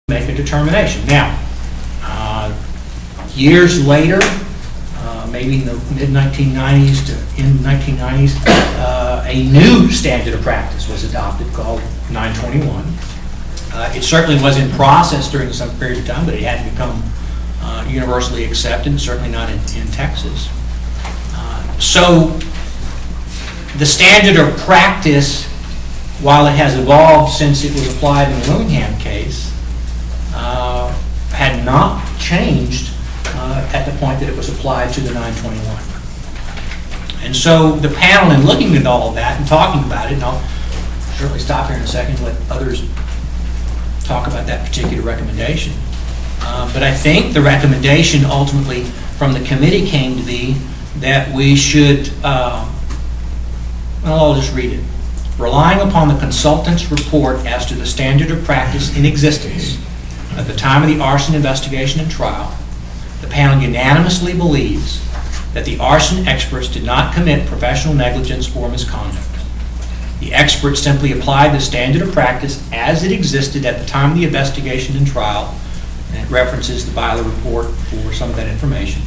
make a determination. Now, years later, maybe in the mid-1990s to in 1990s, a new standard of practice was adopted called 921. It certainly was in process during some period of time, but it hadn't become universally accepted, certainly not in Texas. So the standard of practice, while it has evolved since it was applied in the Willingham case, had not changed at the point that it was applied to the 921. And so the panel, in looking at all of that and talking about it, and I'll certainly stop here in a second and let others talk about that particular recommendation, but I think the recommendation ultimately from the committee came to be that we should, well, I'll just read it. Relying upon the consultant's report as to the standard of practice in existence at the time of the arson investigation and trial, the panel unanimously believes that the arson experts did not commit professional negligence or misconduct. The experts simply applied the standard of practice as it existed at the time of the investigation and trial, and it references the Byler report for some of that information.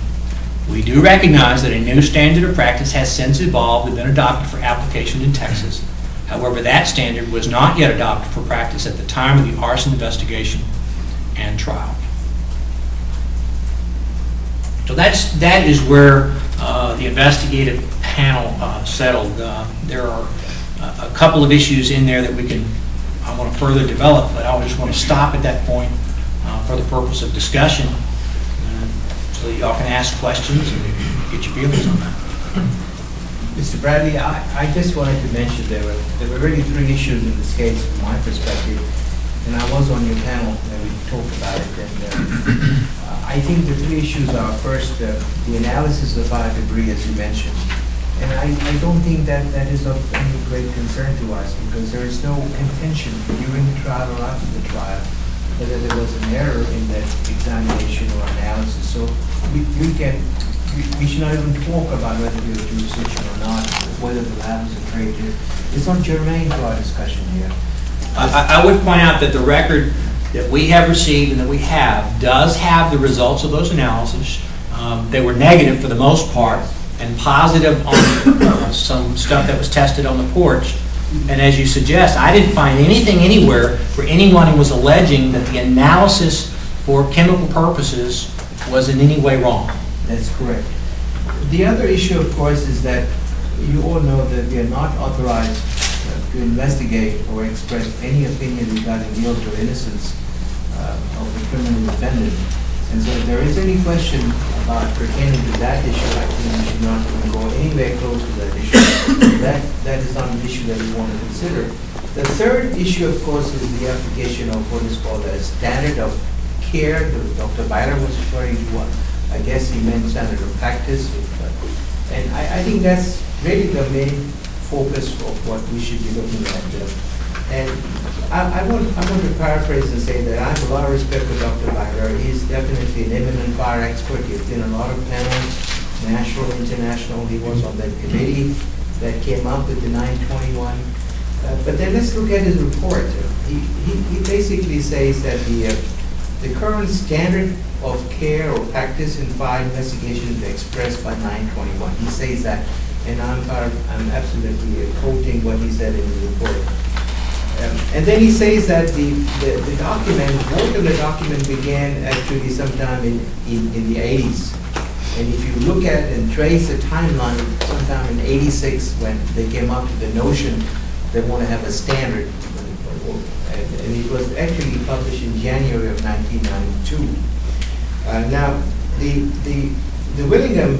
We do recognize that a new standard of practice has since evolved and been adopted for application in Texas. However, that standard was not yet adopted for practice at the time of the arson investigation and trial. So that is where the investigative panel settled. There are a couple of issues in there that I want to further develop, but I just want to stop at that point for the purpose of discussion, so that y'all can ask questions and get your feelings on that. Mr. Bradley, I just wanted to mention there were really three issues in this case from my perspective, and I was on your panel when we talked about it. And I think the three issues are, first, the analysis of fire debris, as you mentioned. And I don't think that is of any great concern to us, because there is no contention during the trial or after the trial whether there was an error in that examination or analysis. So we should not even talk about whether we have jurisdiction or not, whether the lab is a trade here. It's not germane to our discussion here. I would point out that the record that we have received and that we have does have the results of those analyses. They were negative for the most part and positive on some stuff that was tested on the porch. And as you suggest, I didn't find anything anywhere where anyone was alleging that the analysis for chemical purposes was in any way wrong. That's correct. The other issue, of course, is that you all know that we are not authorized to investigate or express any opinion regarding guilt or innocence of the criminal defendant. And so if there is any question about pertaining to that issue, I think we should not even go anywhere close to that issue. That is not an issue that we want to consider. The third issue, of course, is the application of what is called a standard of care that Dr. Byler was referring to. I guess he meant standard of practice. And I think that's really the main focus of what we should be looking at. And I want to paraphrase and say that I have a lot of respect for Dr. Byler. He's definitely an eminent fire expert. He's been on a lot of panels, national, international. He was on that committee that came up with the 921. But then let's look at his report. He basically says that the current standard of care or practice in fire investigation is expressed by 921. He says that, and I'm absolutely quoting what he said in the report. And then he says that the document, work of the document began actually sometime in the 80s. And if you look at and trace the timeline, sometime in 86 when they came up with the notion they want to have a standard. And it was actually published in January of 1992. Now, the Willingham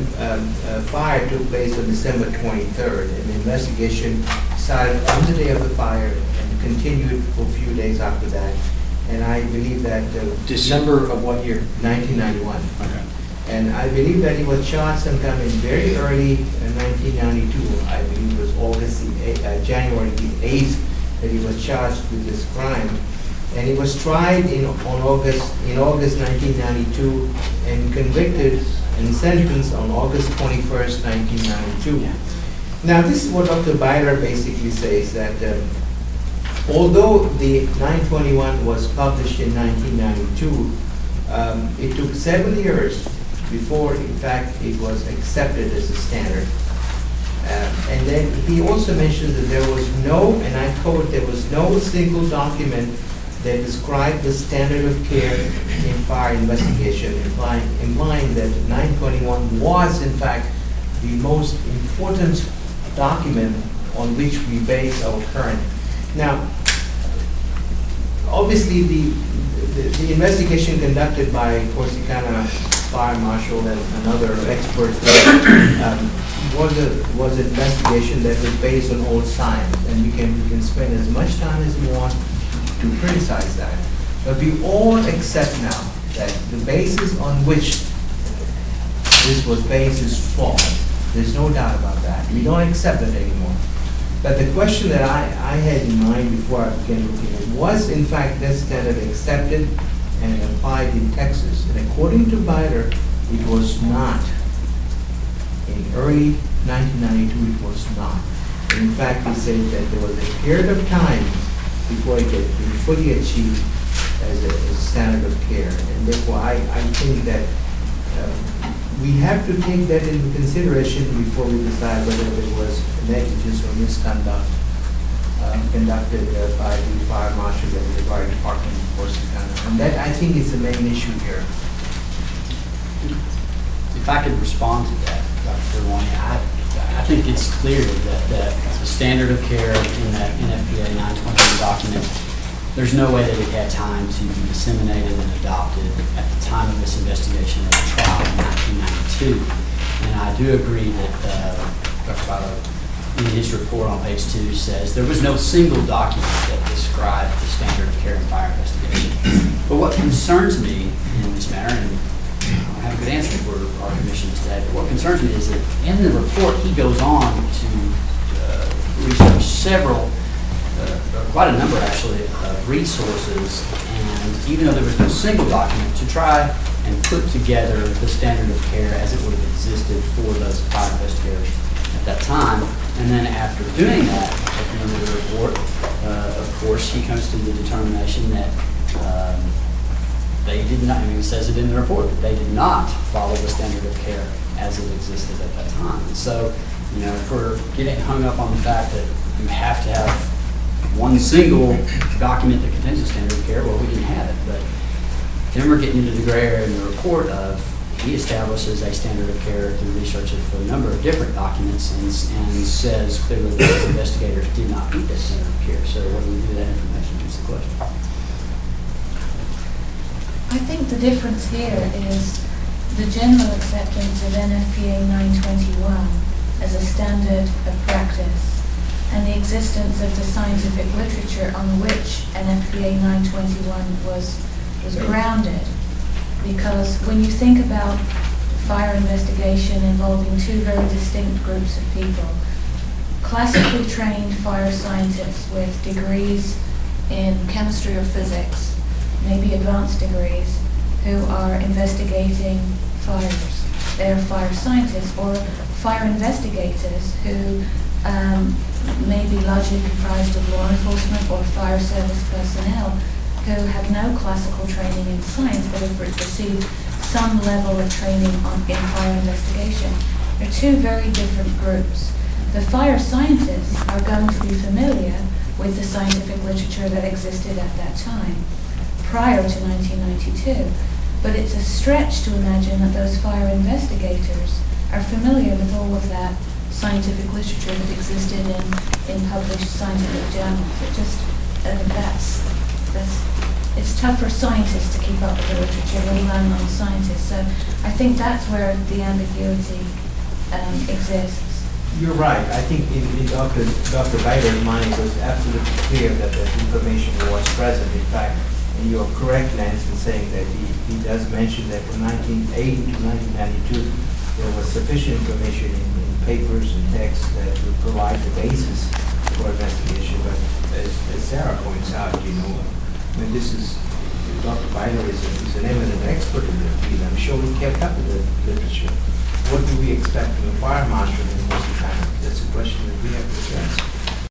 fire took place on December 23rd, and the investigation started on the day of the fire and continued for a few days after that. And I believe that December of what year? 1991. Okay. And I believe that he was charged sometime in very early 1992. I believe it was January the 8th that he was charged with this crime. And he was tried in August 1992 and convicted and sentenced on August 21st, 1992. Now, this is what Dr. Byler basically says, that although the 921 was published in 1992, it took 7 years before, in fact, it was accepted as a standard. And then he also mentioned that there was no, and I quote, there was no single document that described the standard of care in fire investigation, implying that 921 was, in fact, the most important document on which we base our current. Now, obviously, the investigation conducted by Corsicana Fire Marshal and other experts was an investigation that was based on old science, and we can spend as much time as we want to criticize that. But we all accept now that the basis on which this was based is flawed. There's no doubt about that. We don't accept it anymore. But the question that I had in mind before I began looking at it, was in fact that standard accepted and applied in Texas? And according to Biter, it was not. In early 1992, it was not. In fact, he said that there was a period of time before it had been fully achieved as a standard of care. And therefore, I think that we have to take that into consideration before we decide whether it was negligence or misconduct conducted by the fire marshal and the fire department of Corsicana. And that, I think, is the main issue here. If I could respond to that, Dr. Willingham, I think it's clear that the standard of care in that NFPA 921 document, there's no way that it had time to be disseminated and adopted at the time of this investigation or the trial in 1992. And I do agree that Dr. Biter, in his report on page 2, says there was no single document that described the standard of care in fire investigation. But what concerns me in this matter, and I don't have a good answer for our commission today, but what concerns me is that in the report he goes on to research several, quite a number actually, of resources, and even though there was no single document, to try and put together the standard of care as it would have existed for those fire investigators at that time. And then after doing that, at the end of the report, of course, he comes to the determination that they did not, I mean, he says it in the report, that they did not follow the standard of care as it existed at that time. And so, you know, if we're getting hung up on the fact that you have to have one single document that contains a standard of care, well, we didn't have it. But then we're getting into the gray area in the report of he establishes a standard of care through research of a number of different documents and says clearly that those investigators did not meet that standard of care. So what do we do with that information? That's the question. I think the difference here is the general acceptance of NFPA 921 as a standard of practice and the existence of the scientific literature on which NFPA 921 was grounded. Because when you think about fire investigation involving two very distinct groups of people, classically trained fire scientists with degrees in chemistry or physics, maybe advanced degrees, who are investigating fires. They're fire scientists, or fire investigators who may be largely comprised of law enforcement or fire service personnel who have no classical training in science but have received some level of training in fire investigation. They're two very different groups. The fire scientists are going to be familiar with the scientific literature that existed at that time, prior to 1992. But it's a stretch to imagine that those fire investigators are familiar with all of that scientific literature that existed in published scientific journals. It just, it's tough for scientists to keep up with the literature, let alone non-scientists. So I think that's where the ambiguity exists. You're right. I think in Dr. Biter's mind, it was absolutely clear that the information was present. In fact, and you're correct, Lance, in saying that he does mention that from 1980 to 1992, there was sufficient information in papers and texts that would provide the basis for investigation. But as Sarah points out, you know, when this is, Dr. Biter is an eminent expert in the field. I'm sure he kept up with the literature. What do we expect from a fire marshal in Corsicana? That's a question that we have to address.